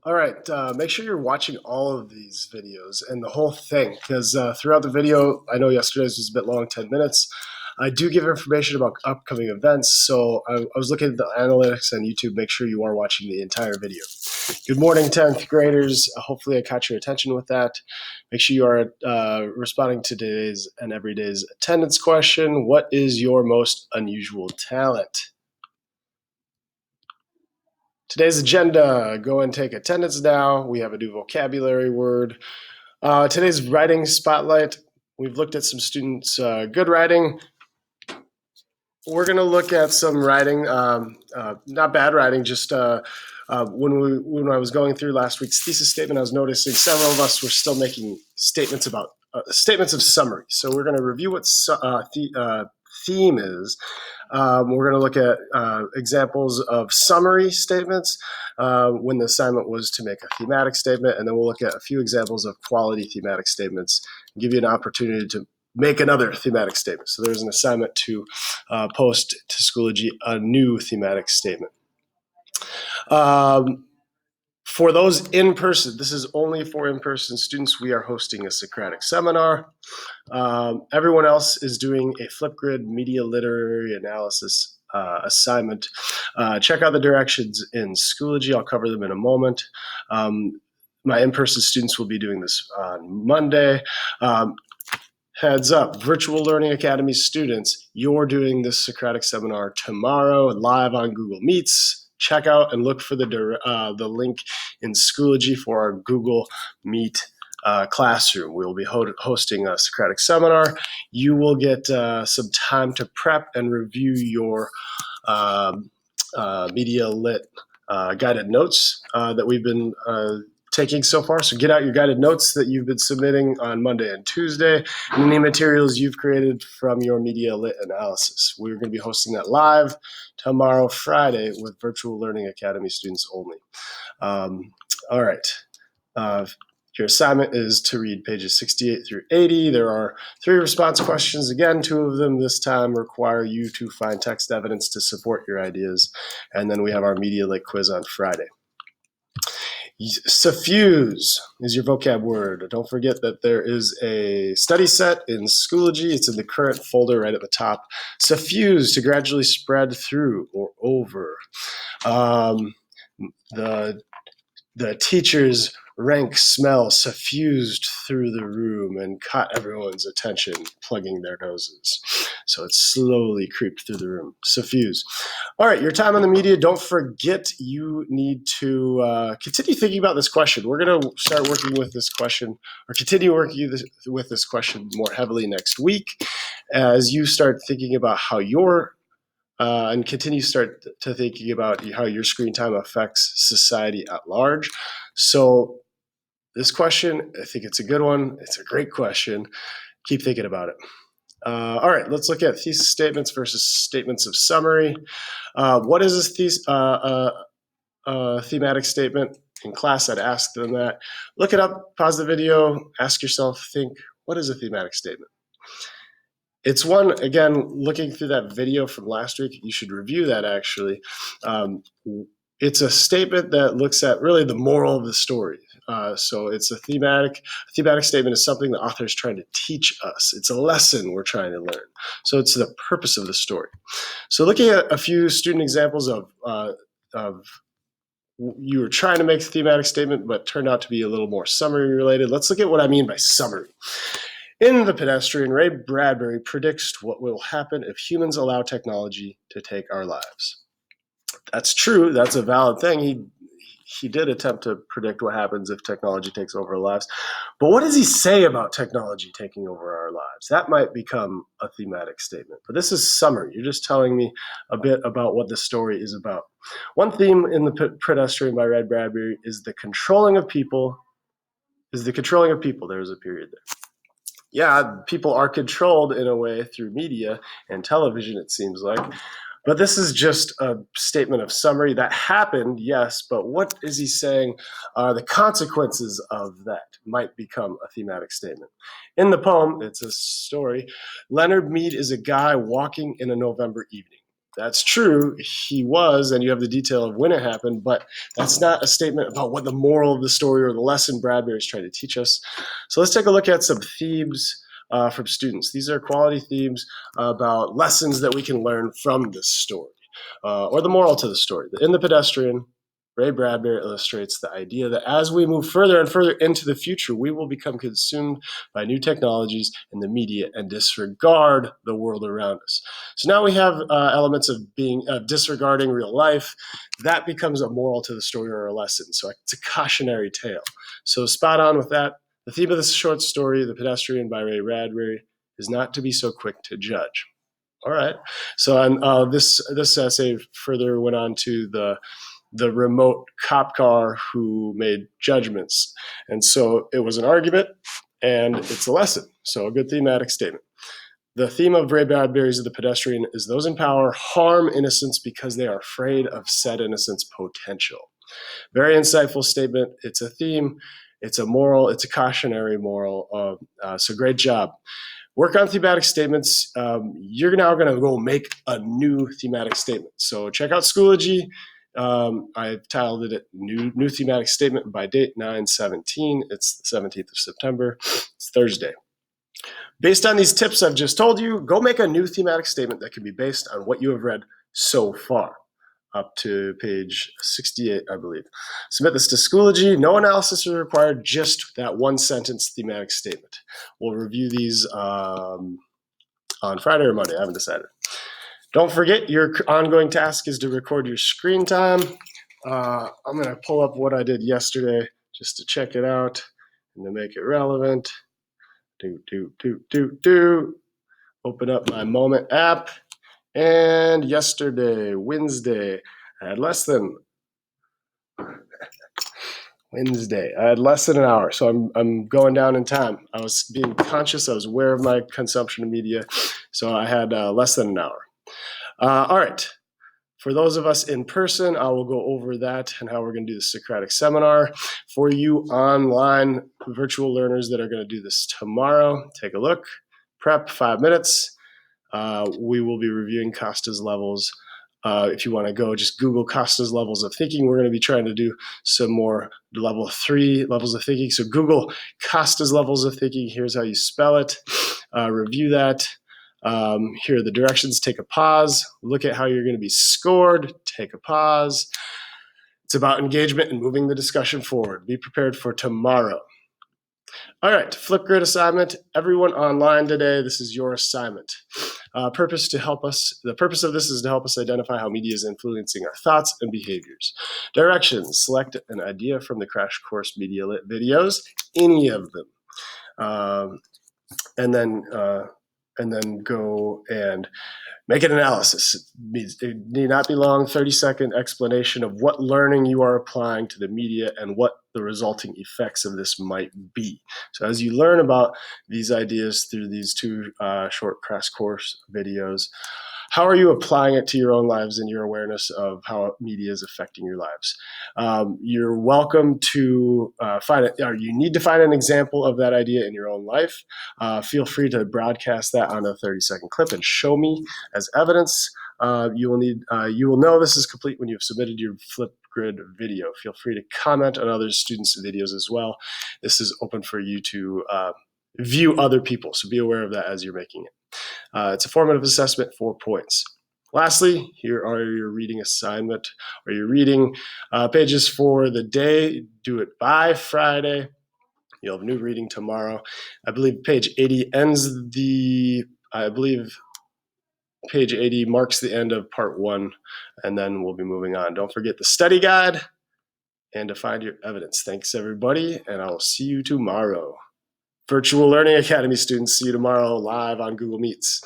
All right, make sure you're watching all of these videos and the whole thing because throughout the video, I know yesterday's was a bit long, 10 minutes. I do give information about upcoming events, so I was looking at the analytics on YouTube. Make sure you are watching the entire video. Good morning, 10th graders. Hopefully I caught your attention with that. Make sure you are responding to today's and everyday's attendance question. What is your most unusual talent? Today's agenda, go and take attendance now. We have a new vocabulary word. Today's writing spotlight, we've looked at some students' good writing. We're going to look at some writing, not bad writing, just when I was going through last week's thesis statement, I was noticing several of us were still making statements about statements of summary. So we're going to review what theme is. We're going to look at examples of summary statements when the assignment was to make a thematic statement, and then we'll look at a few examples of quality thematic statements and give you an opportunity to make another thematic statement. So there's an assignment to post to Schoology a new thematic statement. For those in person, this is only for in-person students. We are hosting a Socratic seminar. Everyone else is doing a Flipgrid media literary analysis assignment. Check out the directions in Schoology. I'll cover them in a moment. My in-person students will be doing this on Monday. Heads up, Virtual Learning Academy students, you're doing this Socratic seminar tomorrow live on Google Meets. Check out and look for the link in Schoology for our Google Meet classroom. We'll be hosting a Socratic seminar. You will get some time to prep and review your media lit guided notes that we've been taking so far. So get out your guided notes that you've been submitting on Monday and Tuesday, and any materials you've created from your media lit analysis. We're going to be hosting that live tomorrow, Friday, with Virtual Learning Academy students only. All right. Your assignment is to read pages 68 through 80. There are 3 response questions. Again, 2 of them this time require you to find text evidence to support your ideas. And then we have our media lit quiz on Friday. Suffuse is your vocab word. Don't forget that there is a study set in Schoology. It's in the current folder right at the top. Suffuse, to gradually spread through or over. The teacher's rank smell suffused through the room and caught everyone's attention, plugging their noses. So it slowly creeped through the room. Suffuse. All right, your time on the media. Don't forget you need to continue thinking about this question. We're going to start working with this question, or continue working with this question more heavily next week as you start thinking about how your and continue start to thinking about how your screen time affects society at large. So this question, I think it's a good one. It's a great question. Keep thinking about it. All right, let's look at thesis statements versus statements of summary. What is this thematic statement? In class, I'd ask them that. Look it up, pause the video, ask yourself, think, what is a thematic statement? It's one, again, looking through that video from last week, you should review that actually. It's a statement that looks at really the moral of the story. So it's a thematic statement is something the author is trying to teach us. It's a lesson we're trying to learn. So it's the purpose of the story. So looking at a few student examples of you were trying to make a thematic statement, but turned out to be a little more summary related. Let's look at what I mean by summary. In The Pedestrian, Ray Bradbury predicts what will happen if humans allow technology to take our lives. That's true. That's a valid thing. He did attempt to predict what happens if technology takes over our lives. But what does he say about technology taking over our lives? That might become a thematic statement. But this is summary. You're just telling me a bit about what the story is about. One theme in The Pedestrian by Ray Bradbury is the controlling of people. There's a period there. Yeah, people are controlled in a way through media and television, it seems like. But this is just a statement of summary. That happened, yes, but what is he saying are the consequences of that might become a thematic statement. In the poem, it's a story, Leonard Mead is a guy walking in a November evening. That's true, he was, and you have the detail of when it happened, but that's not a statement about what the moral of the story or the lesson Bradbury's trying to teach us. So let's take a look at some themes from students. These are quality themes about lessons that we can learn from this story, or the moral to the story. In The Pedestrian, Ray Bradbury illustrates the idea that as we move further and further into the future, we will become consumed by new technologies and the media and disregard the world around us. So now we have elements of being disregarding real life. That becomes a moral to the story or a lesson. So it's a cautionary tale. So spot on with that. The theme of this short story, The Pedestrian by Ray Bradbury, is not to be so quick to judge. All right. So this essay further went on to the remote cop car who made judgments. And so it was an argument and it's a lesson. So a good thematic statement. The theme of Ray Bradbury's The Pedestrian is those in power harm innocence because they are afraid of said innocence potential. Very insightful statement. It's a theme. It's a moral. It's a cautionary moral. So great job. Work on thematic statements. You're now going to go make a new thematic statement. So check out Schoology. I titled it New Thematic Statement by date 9/17. It's the 17th of September. It's Thursday. Based on these tips I've just told you, go make a new thematic statement that can be based on what you have read so far, up to page 68, I believe. Submit this to Schoology. No analysis is required, just that one sentence thematic statement. We'll review these on Friday or Monday. I haven't decided. Don't forget, your ongoing task is to record your screen time. I'm going to pull up what I did yesterday just to check it out and to make it relevant. Open up my Moment app. And yesterday, Wednesday, I had less than an hour. So I'm going down in time. I was being conscious. I was aware of my consumption of media. So I had less than an hour. All right. For those of us in person, I will go over that and how we're going to do the Socratic seminar. For you online virtual learners that are going to do this tomorrow, take a look. Prep 5 minutes. We will be reviewing Costa's levels. If you want to go, just Google Costa's levels of thinking. We're going to be trying to do some more level 3 levels of thinking. So Google Costa's levels of thinking. Here's how you spell it. Review that. Here are the directions. Take a pause. Look at how you're going to be scored. Take a pause. It's about engagement and moving the discussion forward. Be prepared for tomorrow. All right, Flipgrid assignment. Everyone online today, this is your assignment. The purpose of this is to help us identify how media is influencing our thoughts and behaviors. Directions: select an idea from the Crash Course Media Lit videos, any of them, and then go and make an analysis. It need not be long, 30-second explanation of what learning you are applying to the media and what the resulting effects of this might be. So as you learn about these ideas through these two short Crash Course videos, how are you applying it to your own lives and your awareness of how media is affecting your lives? You're welcome to find it, or you need to find an example of that idea in your own life. Feel free to broadcast that on a 30-second clip and show me as evidence. You will know this is complete when you've submitted your Flipgrid video. Feel free to comment on other students' videos as well. This is open for you to view other people, so be aware of that as you're making it. It's a formative assessment, 4 points. Lastly, here are your reading assignment, or your reading pages for the day. Do it by Friday. You'll have new reading tomorrow. I believe page 80 page 80 marks the end of part 1, and then we'll be moving on. Don't forget the study guide and to find your evidence. Thanks, everybody, and I'll see you tomorrow. Virtual Learning Academy students, see you tomorrow live on Google Meets.